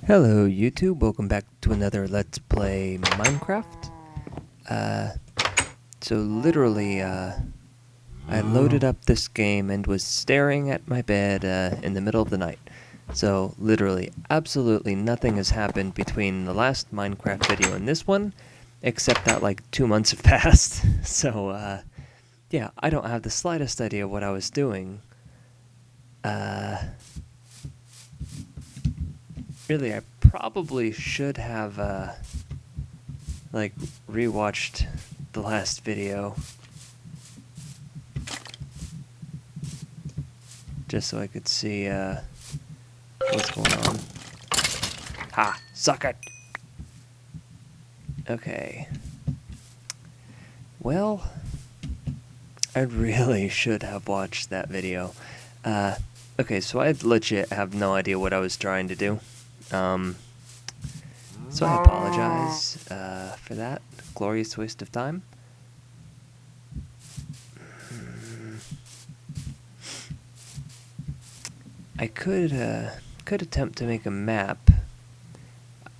Hello YouTube, welcome back to another Let's Play Minecraft. So literally, I loaded up this game and was staring at my bed in the middle of the night. So literally, absolutely nothing has happened between the last Minecraft video and this one, except that like 2 months have passed. So yeah, I don't have the slightest idea what I was doing. Really, I probably should have, like, rewatched the last video. Just so I could see, what's going on. Ha! Suck it! Okay. Well, I really should have watched that video. Okay, so I legit have no idea what I was trying to do. So I apologize for that glorious waste of time. I could attempt to make a map.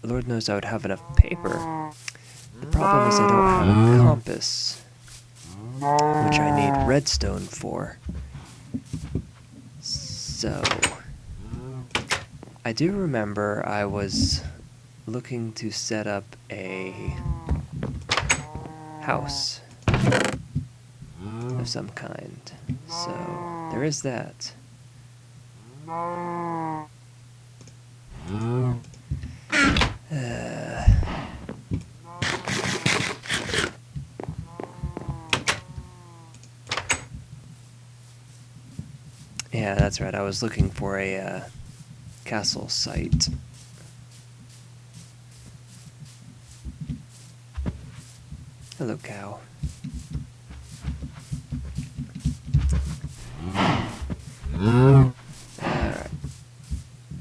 Lord knows I would have enough paper. The problem is I don't have a compass, which I need redstone for. So I do remember I was looking to set up a house of some kind. So there is that. Yeah, that's right. I was looking for a castle site. Hello, cow. Alright.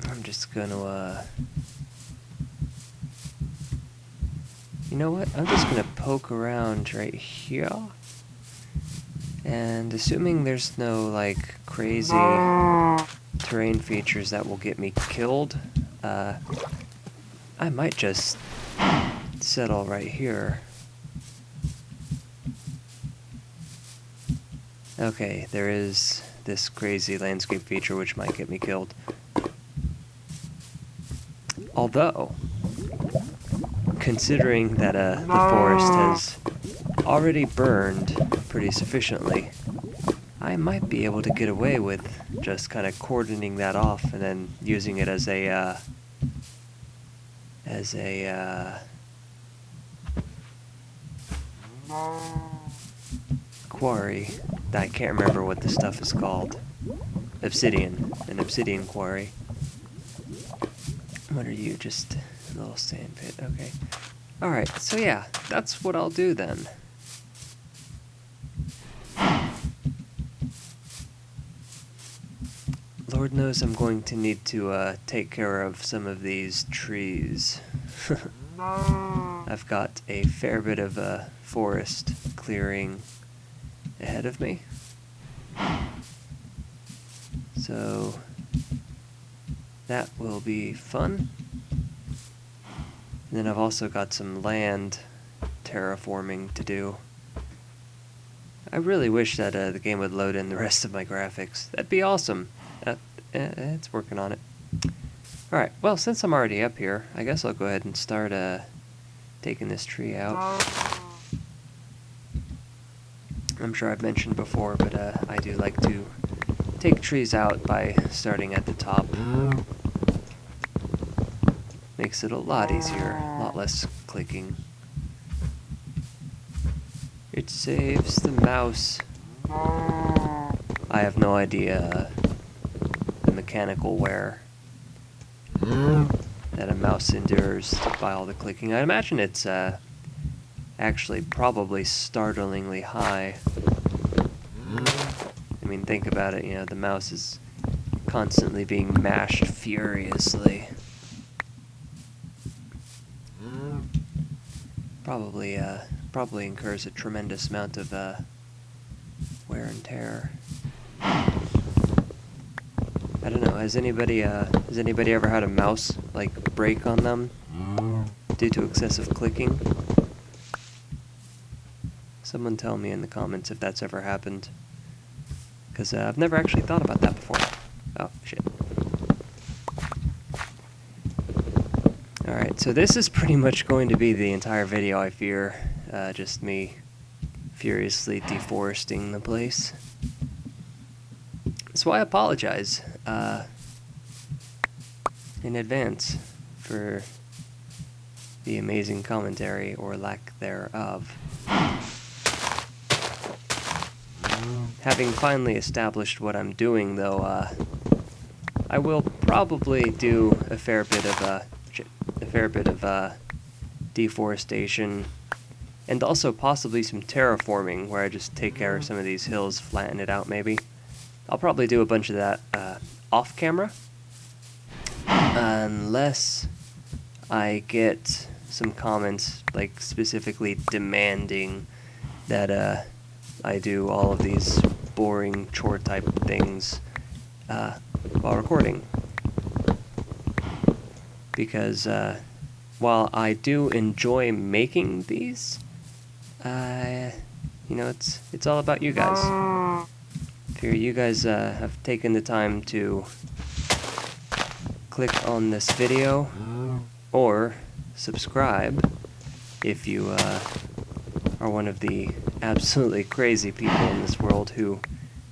I'm just gonna, you know what? I'm just gonna poke around right here. And assuming there's no, like, crazy terrain features that will get me killed, I might just settle right here. Okay, there is this crazy landscape feature which might get me killed. Although, considering that the forest has already burned pretty sufficiently, I might be able to get away with just kind of cordoning that off and then using it as a quarry. I can't remember what the stuff is called. Obsidian. An obsidian quarry. What are you? Just a little sand pit. Okay. Alright, so yeah, that's what I'll do then. Lord knows I'm going to need to take care of some of these trees. I've got a fair bit of forest clearing ahead of me. So that will be fun. And then I've also got some land terraforming to do. I really wish that the game would load in the rest of my graphics. That'd be awesome. It's working on it. Alright, well, since I'm already up here, I guess I'll go ahead and start taking this tree out. I'm sure I've mentioned before, but I do like to take trees out by starting at the top. Makes it a lot easier, a lot less clicking. It saves the mouse. I have no idea the mechanical wear that a mouse endures by all the clicking. I imagine it's actually probably startlingly high. I mean, think about it, you know, the mouse is constantly being mashed furiously. Probably incurs a tremendous amount of wear and tear. I don't know, has anybody ever had a mouse, like, break on them due to excessive clicking? Someone tell me in the comments if that's ever happened. Because I've never actually thought about that before. Oh, shit. Alright, so this is pretty much going to be the entire video, I fear. Just me furiously deforesting the place. So I apologize in advance for the amazing commentary, or lack thereof. Having finally established what I'm doing, though, I will probably do a fair bit of deforestation, and also possibly some terraforming, where I just take care of some of these hills, flatten it out maybe. I'll probably do a bunch of that off camera, unless I get some comments, like specifically demanding that I do all of these boring chore type things while recording. Because while I do enjoy making these, you know, it's all about you guys. If you guys have taken the time to click on this video or subscribe, if you are one of the absolutely crazy people in this world who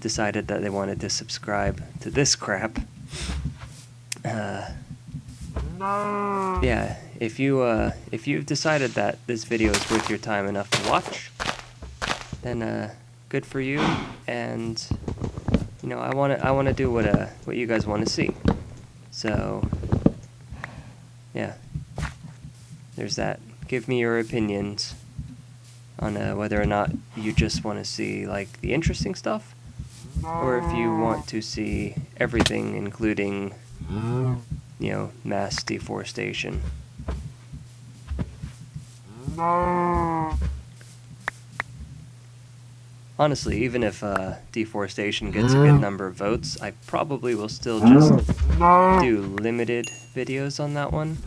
decided that they wanted to subscribe to this crap. Yeah, if you've decided that this video is worth your time enough to watch, then good for you. And you know, I wanna do what you guys want to see. So yeah, there's that. Give me your opinions on whether or not you just want to see like the interesting stuff, or if you want to see everything, including, you know, mass deforestation. Honestly, even if deforestation gets a good number of votes, I probably will still just do limited videos on that one.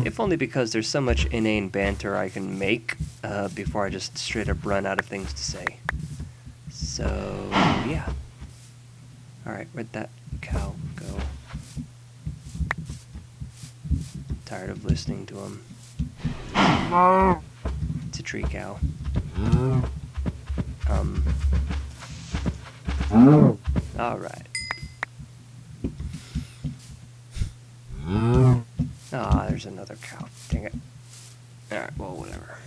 If only because there's so much inane banter I can make before I just straight up run out of things to say. So, yeah. Alright, where'd that cow go? Tired of listening to him. It's a tree cow. Alright. Ah, there's another cow. Dang it. Alright, well, whatever.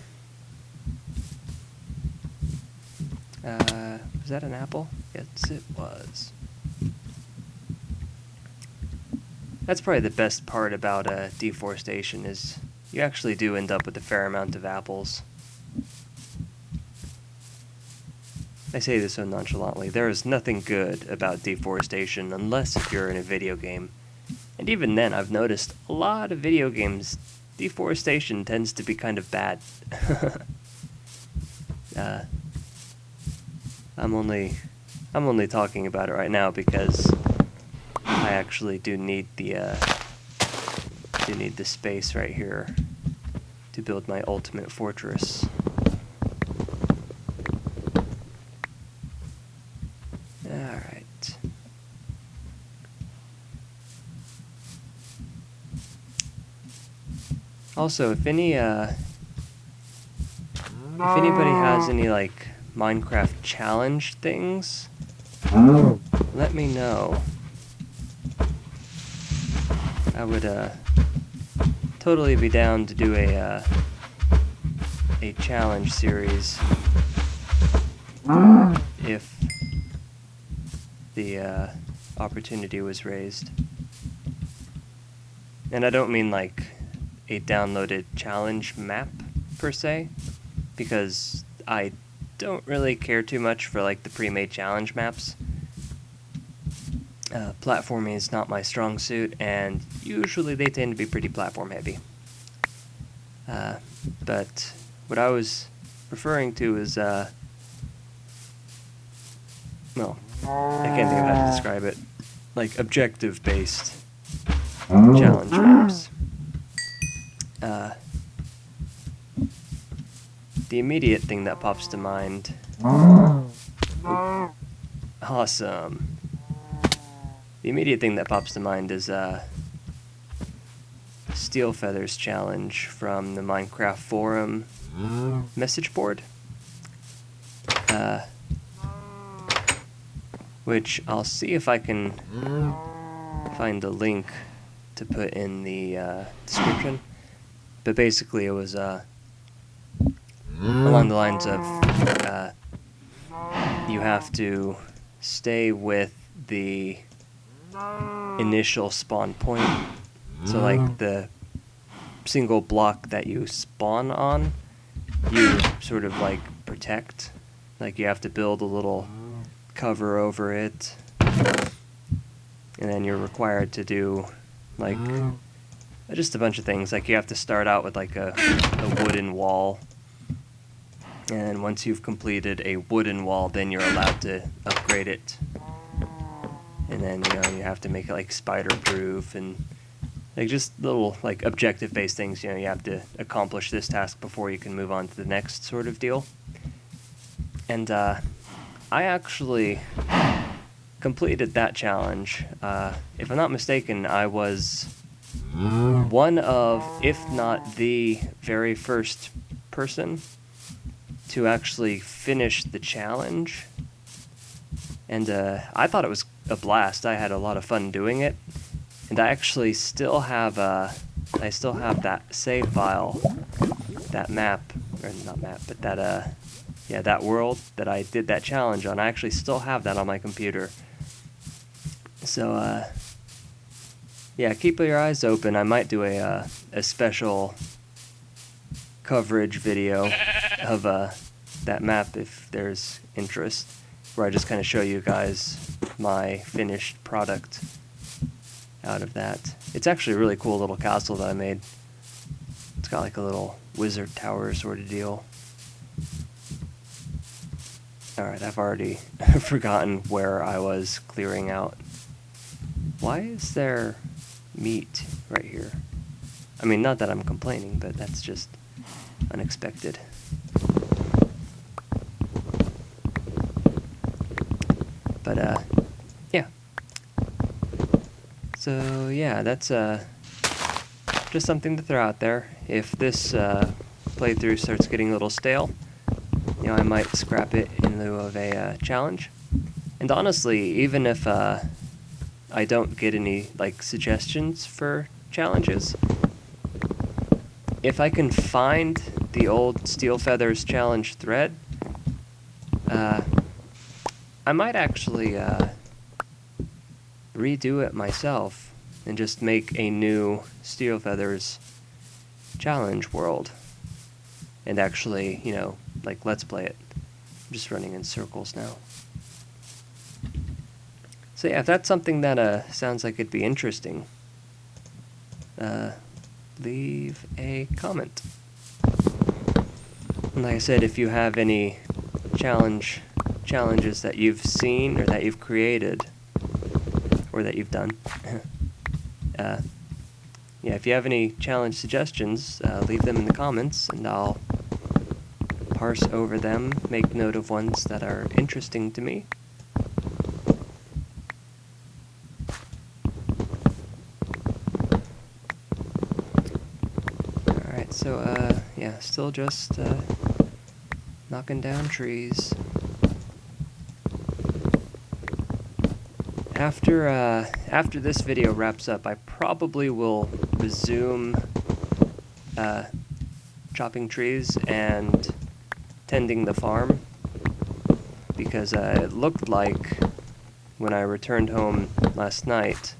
Was that an apple? Yes, it was. That's probably the best part about deforestation, is you actually do end up with a fair amount of apples. I say this so nonchalantly. There is nothing good about deforestation unless if you're in a video game. And even then, I've noticed a lot of video games, deforestation tends to be kind of bad. I'm only talking about it right now because I actually do need the space right here to build my ultimate fortress. Alright. Also, if anybody has any like Minecraft challenge things, let me know. I would totally be down to do a challenge series if the opportunity was raised. And I don't mean like a downloaded challenge map per se, because I don't really care too much for like the pre-made challenge maps. Platforming is not my strong suit, and usually they tend to be pretty platform heavy. But what I was referring to is, well, I can't think of how to describe it. like objective-based challenge maps. The immediate thing that pops to mind. Awesome. The immediate thing that pops to mind is Steel Feathers challenge from the Minecraft forum message board. Which I'll see if I can find a link to put in the description. But basically it was along the lines of you have to stay with the initial spawn point. So like the single block that you spawn on, you sort of like protect. Like you have to build a little cover over it, and then you're required to do like just a bunch of things. Like you have to start out with like a wooden wall, and once you've completed a wooden wall, then you're allowed to upgrade it. And then you have to make it like spider proof and like just little like objective based things. You have to accomplish this task before you can move on to the next sort of deal. And I actually completed that challenge. If I'm not mistaken, I was one of, if not the very first person to actually finish the challenge. And I thought it was a blast. I had a lot of fun doing it. And I actually still have that save file, that map, or not map, but that that world that I did that challenge on. I actually still have that on my computer. So, yeah, keep your eyes open. I might do a special coverage video of that map if there's interest, where I just kind of show you guys my finished product out of that. It's actually a really cool little castle that I made. It's got like a little wizard tower sort of deal. Alright, I've already forgotten where I was clearing out. Why is there meat right here? I mean, not that I'm complaining, but that's just unexpected. But, yeah. So, yeah, that's just something to throw out there. If this playthrough starts getting a little stale, I might scrap it in lieu of a challenge. And honestly, even if I don't get any like suggestions for challenges, if I can find the old Steel Feathers challenge thread, I might actually redo it myself and just make a new Steel Feathers challenge world. And actually, like, let's play it. I'm just running in circles now. So yeah, if that's something that sounds like it'd be interesting, leave a comment. And like I said, if you have any challenges that you've seen or that you've created or that you've done, yeah, if you have any challenge suggestions, leave them in the comments, and I'll parse over them, make note of ones that are interesting to me. Alright, so, yeah, still just knocking down trees. After this video wraps up, I probably will resume chopping trees and tending the farm, because it looked like when I returned home last night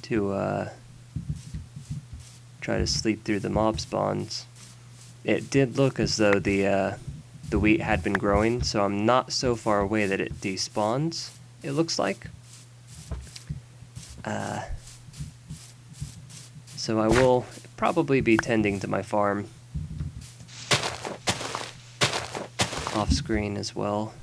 to try to sleep through the mob spawns, it did look as though the wheat had been growing, so I'm not so far away that it despawns, it looks like. So I will probably be tending to my farm off screen as well.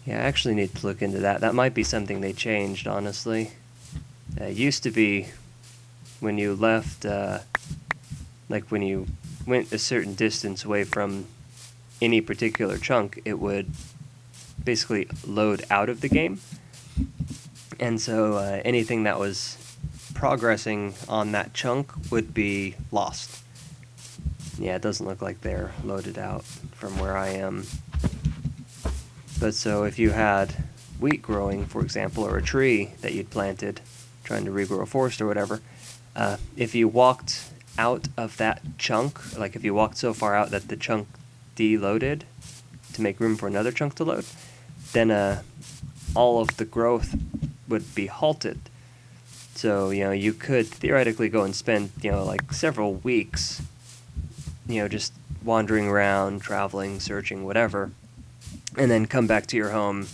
Yeah, I actually need to look into that. That might be something they changed, honestly. It used to be when you left, like when you went a certain distance away from any particular chunk, it would basically load out of the game. And so anything that was progressing on that chunk would be lost. Yeah, it doesn't look like they're loaded out from where I am. But so if you had wheat growing, for example, or a tree that you'd planted, trying to regrow a forest or whatever, if you walked out of that chunk, like if you walked so far out that the chunk deloaded to make room for another chunk to load, then all of the growth would be halted. So, you could theoretically go and spend, like several weeks, just wandering around, traveling, searching, whatever, and then come back to your home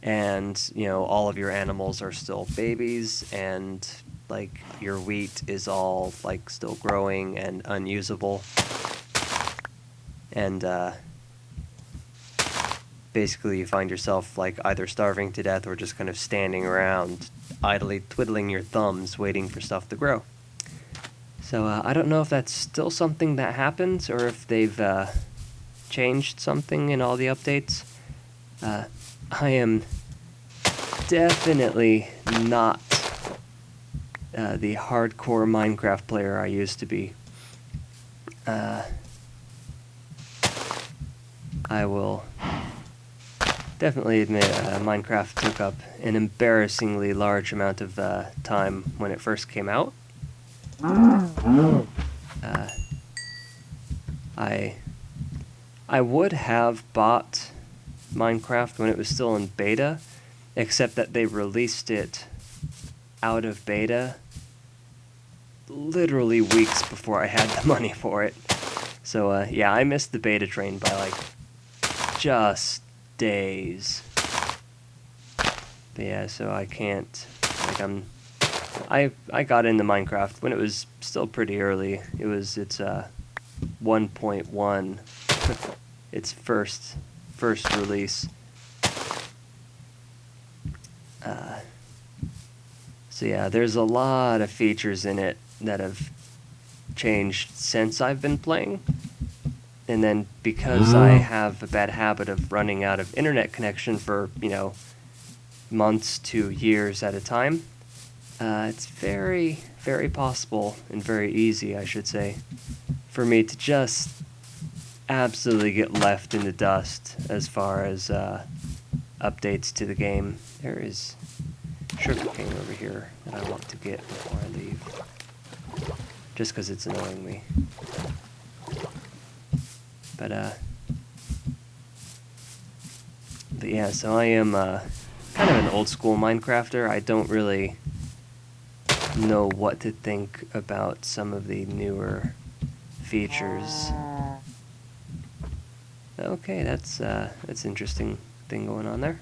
and, all of your animals are still babies and, like, your wheat is all, like, still growing and unusable. And, basically you find yourself, like, either starving to death or just kind of standing around, idly twiddling your thumbs, waiting for stuff to grow. So, I don't know if that's still something that happens or if they've, changed something in all the updates. I am definitely not the hardcore Minecraft player I used to be. I will definitely admit Minecraft took up an embarrassingly large amount of time when it first came out. I would have bought Minecraft when it was still in beta, except that they released it out of beta literally weeks before I had the money for it. So yeah, I missed the beta train by like just days. But yeah, so I can't, like I got into Minecraft when it was still pretty early. It's 1.1, its first release. So yeah, there's a lot of features in it that have changed since I've been playing. And then because I have a bad habit of running out of internet connection for, months to years at a time, it's very, very possible, and very easy, I should say, for me to just absolutely get left in the dust as far as updates to the game. There is sugarcane over here that I want to get before I leave, just because it's annoying me. But yeah, so I am kind of an old school Minecrafter. I don't really know what to think about some of the newer features. Okay, that's interesting thing going on there.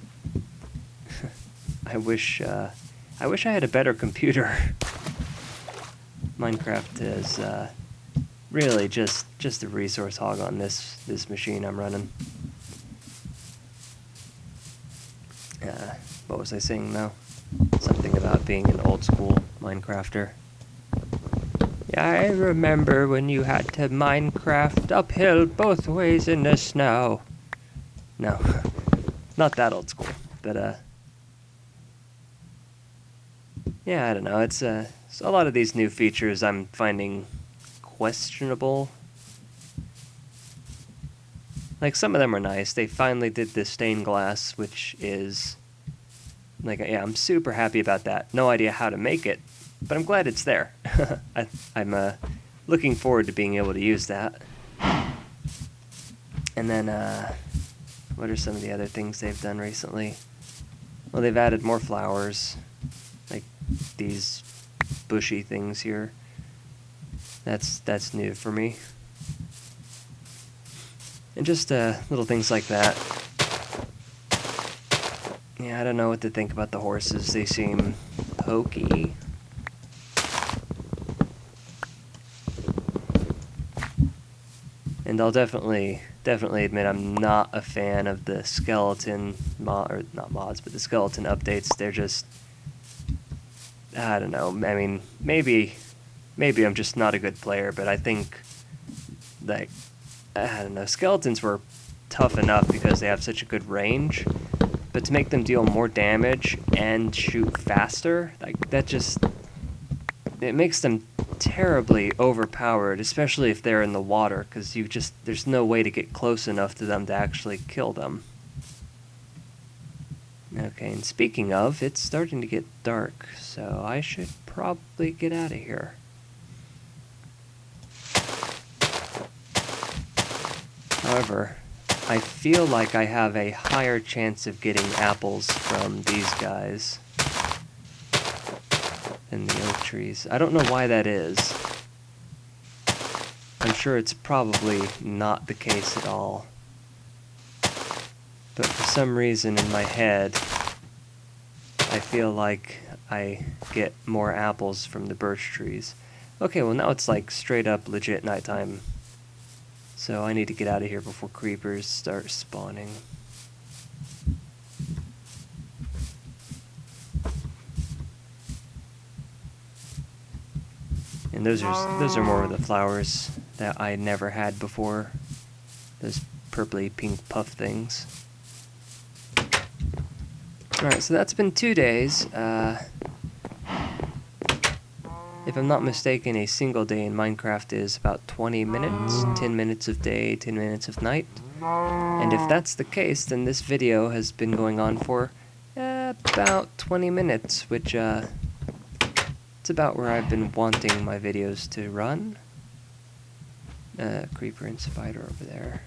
I wish I had a better computer. Minecraft is really just a resource hog on this machine I'm running. What was I saying now? Something about being an old school Minecrafter. Yeah, I remember when you had to Minecraft uphill both ways in the snow. No, not that old school, but yeah, I don't know. It's a lot of these new features I'm finding questionable. Like, some of them are nice. They finally did the stained glass, which is like, yeah, I'm super happy about that. No idea how to make it, but I'm glad it's there. I'm looking forward to being able to use that. And then, what are some of the other things they've done recently? Well, they've added more flowers, like these bushy things here. That's new for me. And just little things like that. Yeah, I don't know what to think about the horses. They seem pokey. And And I'll definitely admit I'm not a fan of the skeleton or not mods, but the skeleton updates. They're just, I don't know. I mean, maybe I'm just not a good player, but I think, like, I don't know, skeletons were tough enough because they have such a good range, but to make them deal more damage and shoot faster, like, that just, it makes them terribly overpowered, especially if they're in the water, because there's no way to get close enough to them to actually kill them. Okay, and speaking of, it's starting to get dark, so I should probably get out of here. However, I feel like I have a higher chance of getting apples from these guys than the oak trees. I don't know why that is. I'm sure it's probably not the case at all. But for some reason in my head, I feel like I get more apples from the birch trees. Okay, well now it's like straight up legit nighttime. So I need to get out of here before creepers start spawning. And those are more of the flowers that I never had before. Those purpley pink puff things. Alright, so that's been 2 days. If I'm not mistaken, a single day in Minecraft is about 20 minutes. 10 minutes of day, 10 minutes of night. And if that's the case, then this video has been going on for about 20 minutes, which it's about where I've been wanting my videos to run. Creeper and spider over there.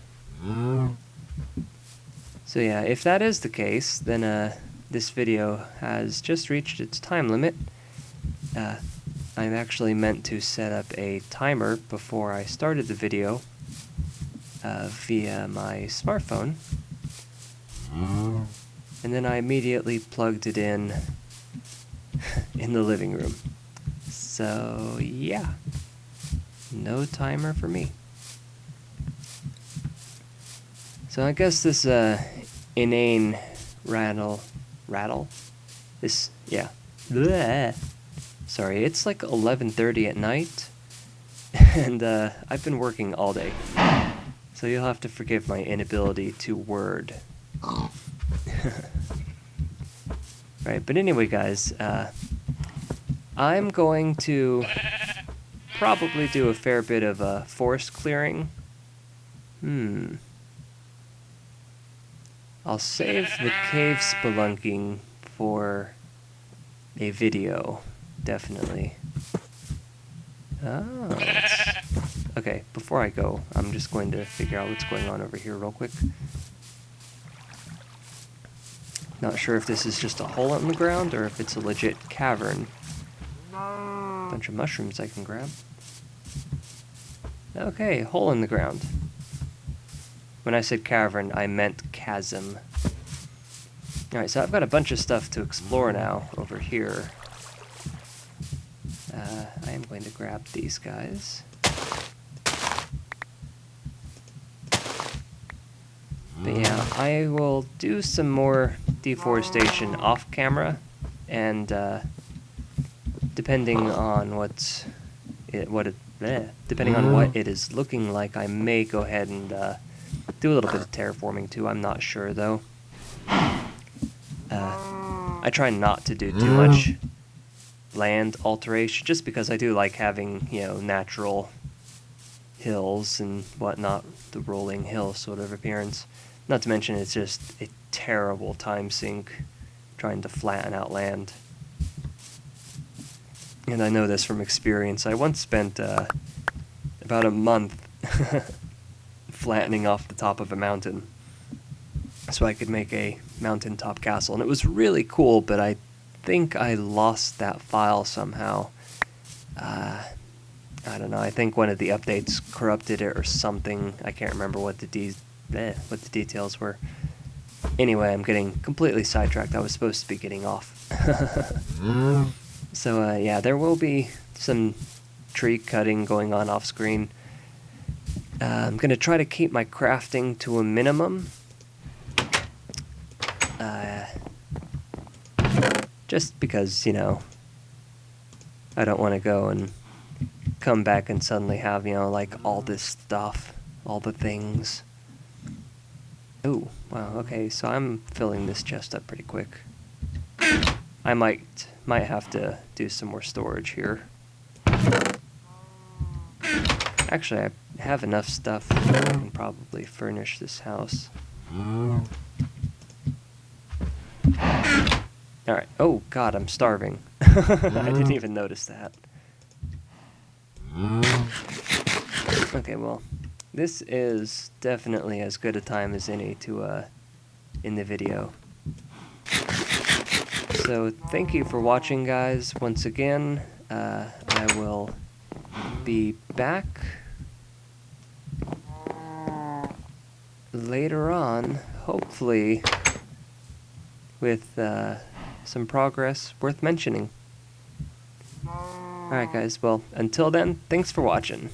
So yeah, if that is the case, then this video has just reached its time limit. I actually meant to set up a timer before I started the video via my smartphone. And then I immediately plugged it in the living room. So yeah, no timer for me. So I guess this inane rattle, this, yeah, bleh. Sorry, it's like 11:30 at night, and I've been working all day, so you'll have to forgive my inability to word. Right, but anyway guys, I'm going to probably do a fair bit of forest clearing. I'll save the cave spelunking for a video, definitely. Oh, okay, before I go, I'm just going to figure out what's going on over here real quick. Not sure if this is just a hole in the ground or if it's a legit cavern. Bunch of mushrooms I can grab. Okay, hole in the ground. When I said cavern, I meant chasm. Alright, so I've got a bunch of stuff to explore now over here. I am going to grab these guys. But yeah, I will do some more deforestation off camera, and depending on what it is looking like, I may go ahead and do a little bit of terraforming too. I'm not sure though. I try not to do too much land alteration, just because I do like having, you know, natural hills and whatnot, the rolling hill sort of appearance. Not to mention it's just a terrible time sink trying to flatten out land. And I know this from experience. I once spent about a month flattening off the top of a mountain so I could make a mountaintop castle. And it was really cool, but I think I lost that file somehow. I don't know, I think one of the updates corrupted it or something. I can't remember what the details were. Anyway, I'm getting completely sidetracked. I was supposed to be getting off. So yeah, there will be some tree cutting going on off screen. I'm going to try to keep my crafting to a minimum. Just because, you know, I don't want to go and come back and suddenly have, you know, like all this stuff, all the things. Ooh, wow, okay, so I'm filling this chest up pretty quick. I might have to do some more storage here. Actually, I have enough stuff that I can probably furnish this house. Alright, oh god, I'm starving. I didn't even notice that. Okay, well, this is definitely as good a time as any to in the video. So thank you for watching, guys. Once again, I will be back later on, hopefully with some progress worth mentioning. Alright guys, well, until then, thanks for watching.